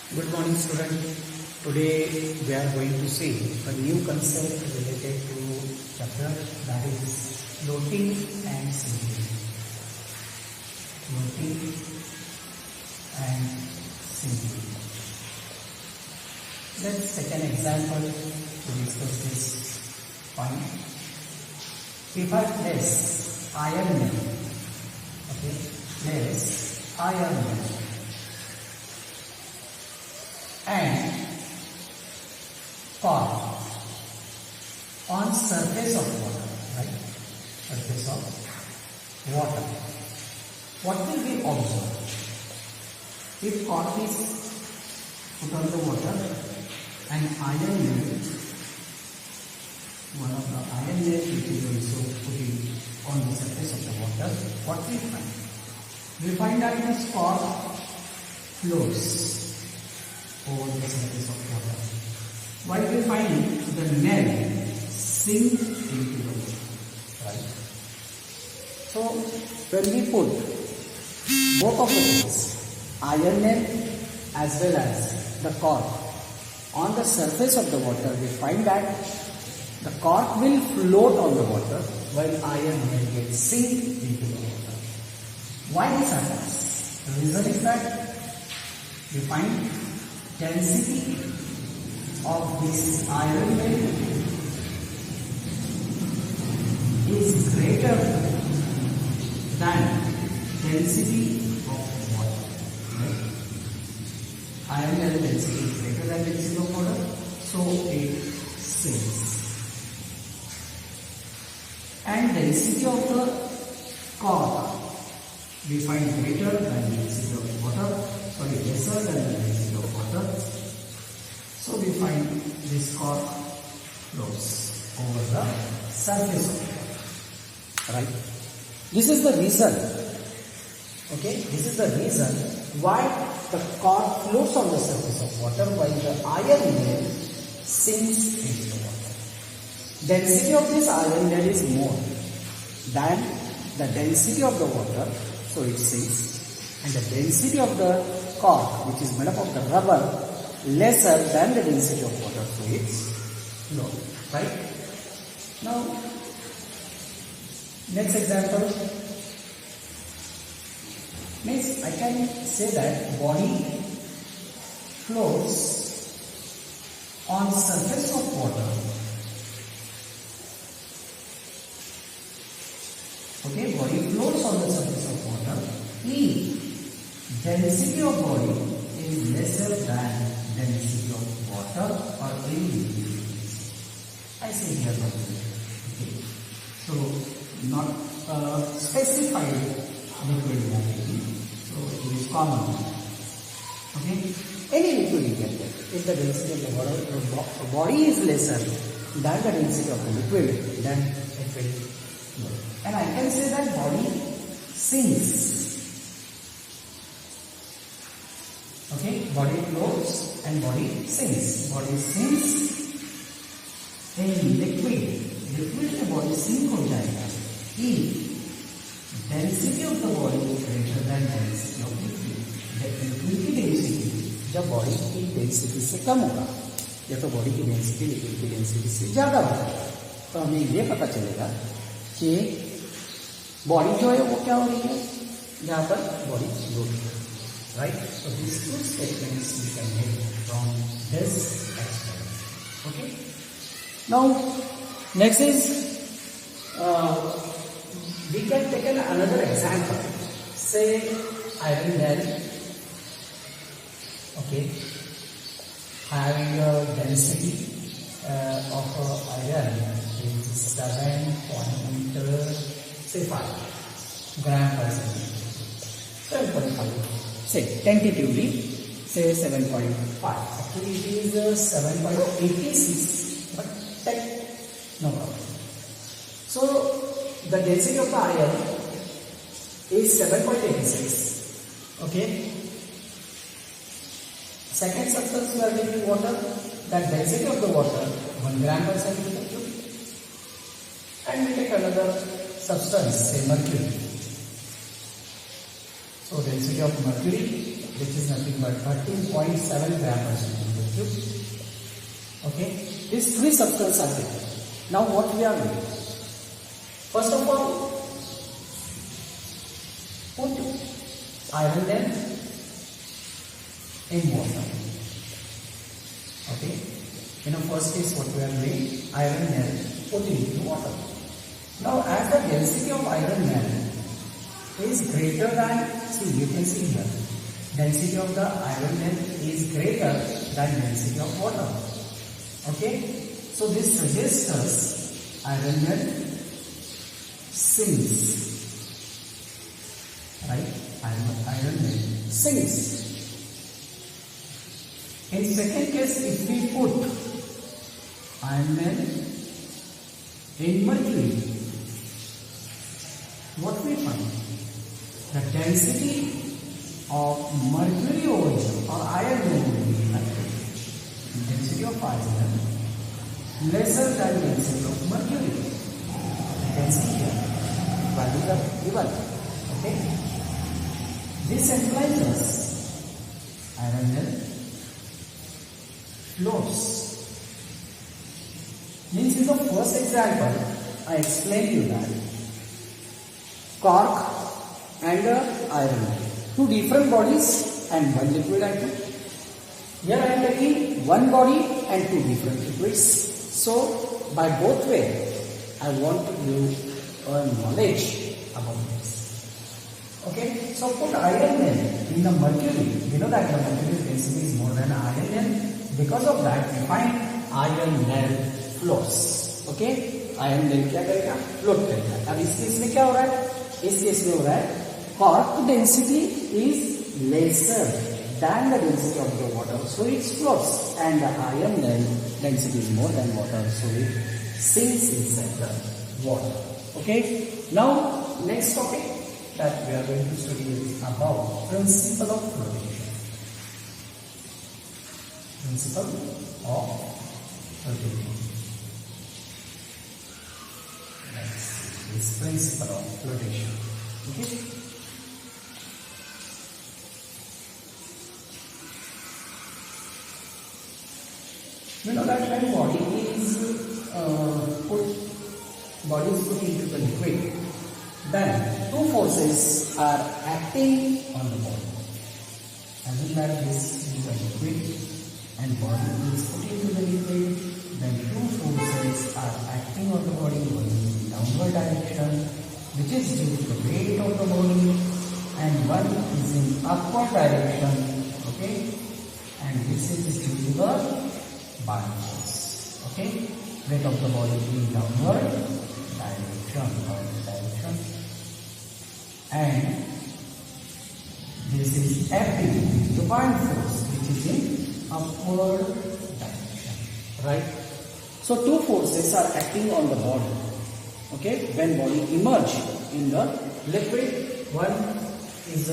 Good morning, students. Today we are going to see a new concept related to chapter, that is floating and sinking. Floating and sinking. Let's take an example to discuss this point. If I place iron nail, place iron nail and cork on surface of water, right? Surface of water. What will be observed? If cork is put on the water and iron nail, one of the iron nail which is also put on the surface of the water, what we find? We find that this cork floats over the surface of water, while we find the nail sink into the water, right? So when we put both of the things, iron nail as well as the cork, on the surface of the water, we find that the cork will float on the water while iron nail gets sink into the water. Why this happens? The reason is that we find density of this iron nail is greater than density of water. Right? Iron nail density is greater than density of water, so it sinks. And density of the cork we find greater than density of water, lesser than the density of water. So we find this cork floats over the surface of water. Right? This is the reason. This is the reason why the cork floats on the surface of water while the iron nail sinks into the water. Density of this iron nail is more than the density of the water, so it sinks. And the density of the cork, which is made up of the rubber, lesser than the density of water, so it's low. Right? Now, next example means I can say that body floats on surface of water. Body floats on the surface of water if density of body is lesser than density of water or any liquid. I say here So not specified liquid mobility. So it is common. Any liquid you can get. If the density of the body is lesser than the density of the liquid, then it will float. And I can say that body sinks. Body floats and body sinks. Body sinks in liquid. Liquid में body sink हो जाएगा if density of the body is greater than density of liquid. Liquid की density जब body की density से कम होगा या तो बॉडी की डेंसिटी लिक्विड की डेंसिटी से ज्यादा होगा, तो हमें ये पता चलेगा कि बॉडी जो है वो क्या हो रही है, यहाँ पर बॉडी फ्लोट हो रही है. Right? So these two statements we can make from this experiment. Now, next is we can take another example. Say iron nail, having a density of iron is 7.5 gram per centimeter. 7.5. Say tentatively, say 7.5. Actually, it is 7.86, but no problem. So the density of the iron is 7.86. Second substance we are taking water. That density of the water 1 gram per centimeter cube. And we take another substance, say mercury. So density of mercury which is nothing but 13.7 gram per centimeter cube. Okay, these three substances are there. Now what we are doing? First of all, put iron nail in water. Okay, in the first case what we are doing, iron nail put into water. Now as the density of iron nail is greater than, see you can see here, density of the iron nail is greater than density of water. Okay, so this suggests us iron nail sinks, right? Iron nail sinks. In second case, if we put iron nail in mercury, what we find? The density of mercury over here, or iron nail will be affected. Density of iron lesser than density of mercury. You can see here, values are given. Okay, this implies us iron nail flows. Means in the first example, I explained you that cork and iron, two different bodies and one liquid item. Here I am taking one body and two different liquids. So by both way, I want to give a knowledge about this. Okay, so put iron nail in the mercury. We know that the mercury's density is more than iron nail. Because of that, we find iron nail flows. Okay, iron nail क्या करेगा? Float करेगा. अब इस case में क्या हो रहा है? इस केस में हो रहा है cork density is lesser than the density of the water, so it floats, and the iron nail density is more than water, so it sinks inside the water. Okay. Now next topic that we are going to study is about principle of flotation. Principle of flotation. This principle of flotation. Okay. You know that when body is put into the liquid, then two forces are acting on the body. As that this is a liquid and body is put into the liquid, then two forces are acting on the body, one is in downward direction, which is due to the weight of the body, and one is in upward direction, okay, and this is due to the buoyant force, okay, weight of the body in downward direction, and this is acting the buoyant force which is in upward direction, right? So two forces are acting on the body, okay, when body emerge in the liquid. One is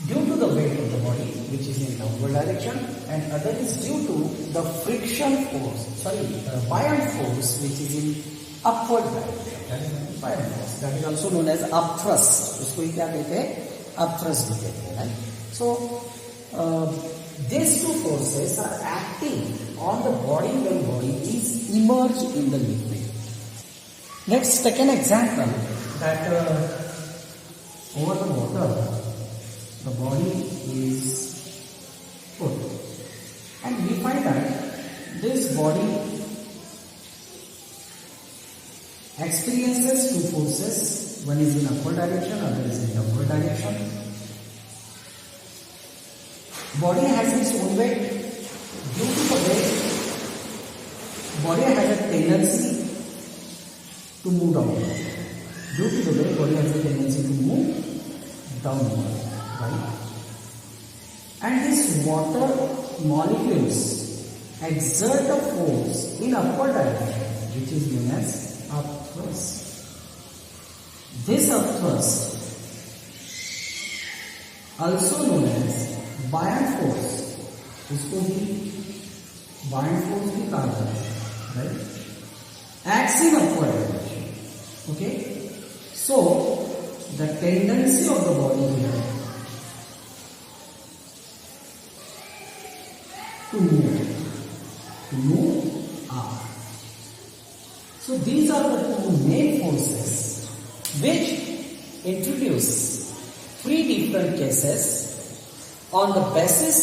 due to the weight of the body which is in downward direction, and other is due to the friction force, the buoyant force which is in upward direction. That is buoyant force. That is also known as upthrust. उसको ही क्या कहते हैं? Upthrust भी कहते हैं, right? So these two forces are acting on the body when body is immersed in the liquid. Let's take an example that over the water the body is put, and we find that this body experiences two forces, one is in upward direction, other is in downward direction. Body has its own weight. Due to the weight, body has a tendency to move downward. Due to the weight, body has a tendency to move downward, right? And these water molecules exert a force in upward direction, which is known as upthrust. This upthrust, also known as buoyant force, इसको भी buoyant force भी कहा जाता है, right? Acts in upward direction. Okay, so the tendency of the body here to move R. So these are the two main forces which introduce three different cases on the basis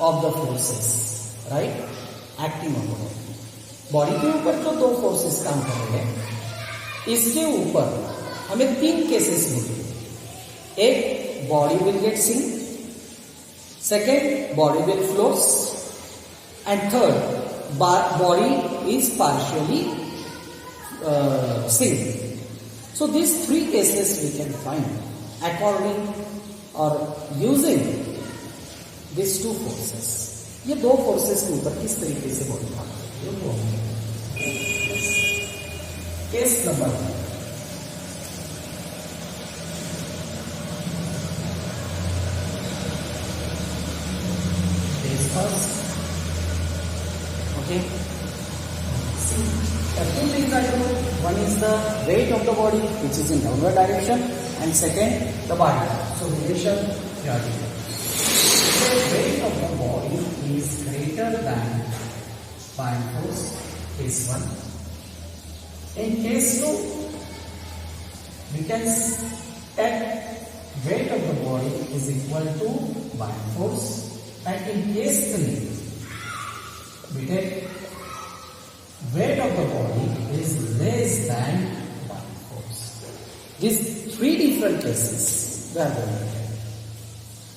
of the forces, right? Acting on the body. Body के ऊपर जो दो forces काम कर रहे हैं, इसके ऊपर हमें तीन केसेस मिले. एक, body will get sink, second, body will floats, and third, body is partially sink. So these three cases we can find according or using these two forces. ये दो फोर्सेस के ऊपर किस तरीके से बॉडी काम करती है. Case number 1. Case first. Okay. See, the two things I do. One is the weight of the body, which is in downward direction, and second, the body. So relation here. The weight of the body is greater than buying force. Case 1. In case 2, we can take weight of the body is equal to buying force, and in case 3, we take weight of the body is less than buying force. These three different cases we are going to take.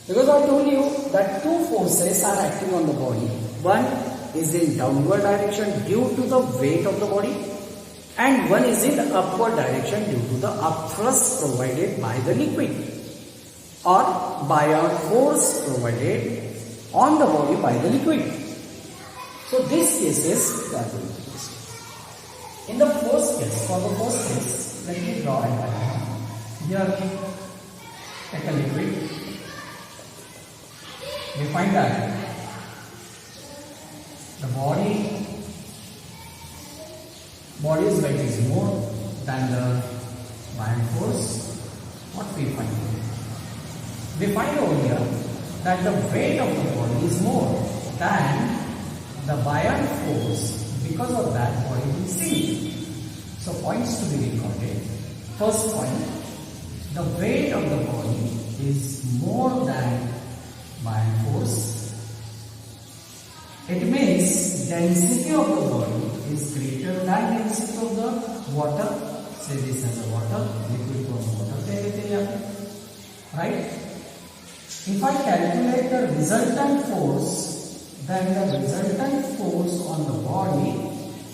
Because I told you that two forces are acting on the body. One is in downward direction due to the weight of the body, and one is in upward direction due to the upthrust provided by the liquid or by a force provided on the body by the liquid. So these cases we are going to discuss. In the first case, for the first case, let me draw a diagram. Here, take a liquid. We find that the body's weight is more than the buying force. What we find here? We find over here that the weight of the body is more than the buoyant force. Because of that, body will sink. So points to be recorded. First point, the weight of the body is more than buoyant force. It means density of the body is greater than density of the water. Say this as a water, liquid from water. Right? If I calculate the resultant force, then the resultant force on the body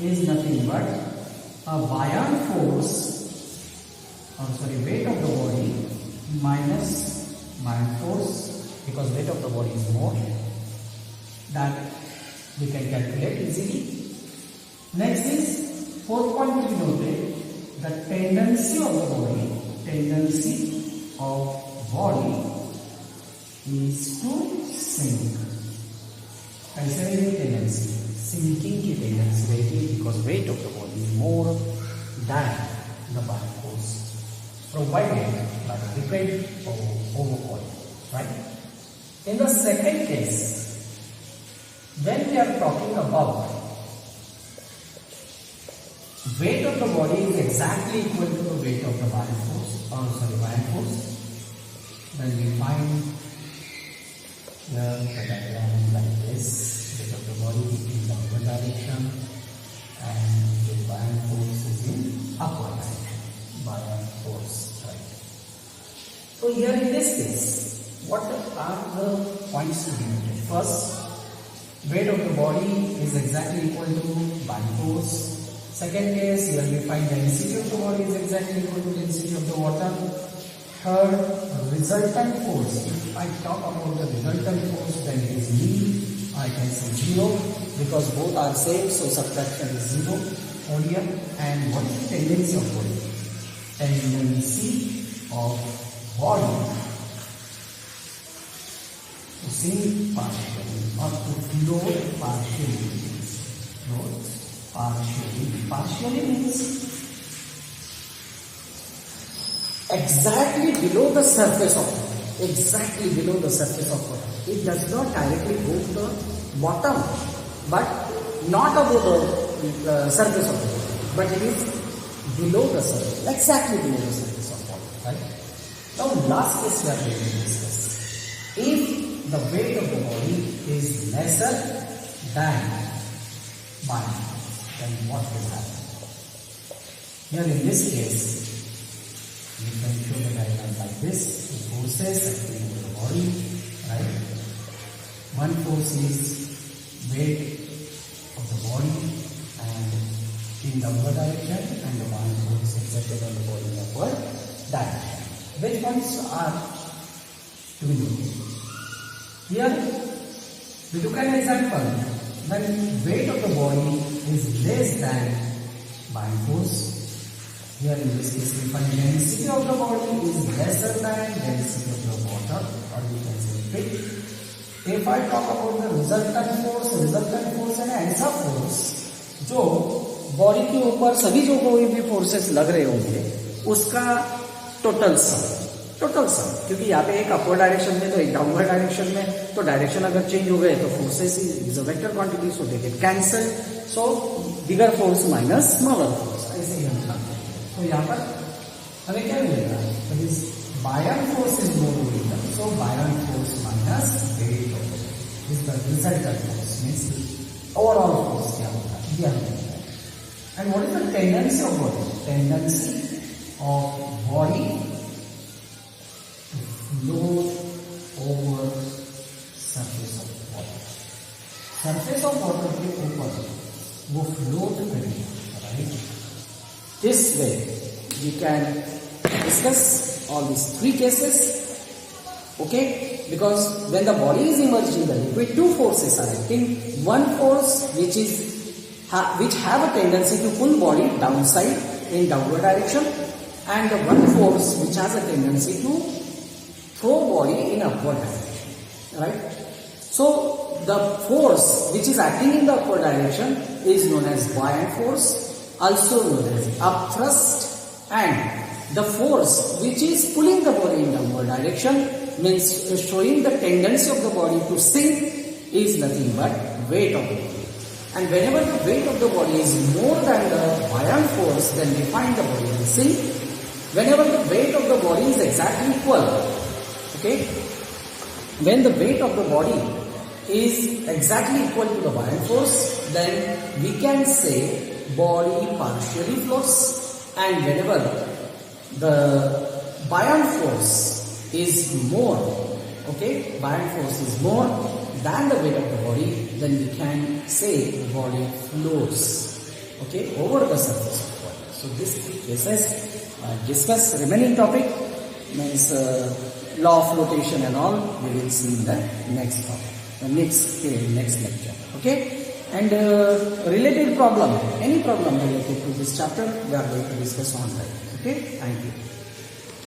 is nothing but a buoyant force, weight of the body minus buoyant force, because weight of the body is more. That we can calculate easily. Next is, fourth point to be noted, the tendency of the body is to sink. ऐसे ही tendency, sinking की tendency रहती है because weight of the body is more than the buoyant force provided by the liquid over oil. Right? In the second case, when we are talking about weight of the body is exactly equal to the weight of the buoyant force, then we find here the diagram like this: weight of the body in downward direction and the buoyant force is in upward direction. Buoyant force, right? So here in this case, what are the points to be noted? First, weight of the body is exactly equal to buoyant force. Second case, here we find density of the body is exactly equal to density of the water. Third, resultant force. If I talk about the resultant force, then it is nil. I can say 0 because both are same, so subtraction is 0 over here. And what is the tendency of body? Tendency of body to sink partially or to float partially. Float partially. Partially means exactly below the surface of water. Exactly below the surface of water. It does not directly go to the bottom, but not above the surface of the body, but it is below the surface, exactly below the surface of the body, right? Now, last case we are going to discuss. If the weight of the body is lesser than buying force, then what will happen? Here in this case, you can show the diagram like this. The forces acting on the body, right? One force is weight of the body and in the upward direction, and the one force exerted on the body in the upward direction. Which ones are to be known? Here, we took an example when weight of the body is less than buying force. Here in this case, we find density of the body is lesser than density of the water, or we can say weight. If I talk about the resultant force and ऐसा force जो body के ऊपर सभी जो कोई भी forces लग रहे होंगे उसका टोटल सम, क्योंकि यहाँ पे एक अपवर्ड डायरेक्शन में तो एक डाउनवर्ड डायरेक्शन में, तो डायरेक्शन अगर चेंज हो गए तो forces is a vector quantity, so they get cancel. So bigger force minus smaller force, ऐसे ही हम करते हैं. तो यहाँ पर हमें क्या मिलेगा? Bayern force is more waiter, so Bayern force minus weight is the resultant force, means overall force क्या होगा ये हमें मिलता है. And what is the tendency of body? Tendency of body flow over surface of water. Surface of water के ऊपर वो float करेगा, right? This way we can discuss all these three cases, okay? Because when the body is immersed in the liquid, two forces are acting. One force which have a tendency to pull body downside in downward direction, and the one force which has a tendency to throw body in upward direction, right? So the force which is acting in the upward direction is known as buoyant force, also known as upthrust, and the force which is pulling the body in downward direction, means showing the tendency of the body to sink, is nothing but weight of the body. And whenever the weight of the body is more than the buoyant force, then we find the body will sink. Whenever the weight of the body is exactly equal, okay, when the weight of the body is exactly equal to the buoyant force, then we can say body partially floats. And whenever the buoyant force is more, okay, buoyant force is more than the weight of the body, then we can say the body floats, okay, over the surface of the water. So these three cases discuss. Remaining topic means law of flotation and all we will see in the next topic, the next lecture, okay? And related problem, any problem related to this chapter we are going to discuss on that, okay? Thank you.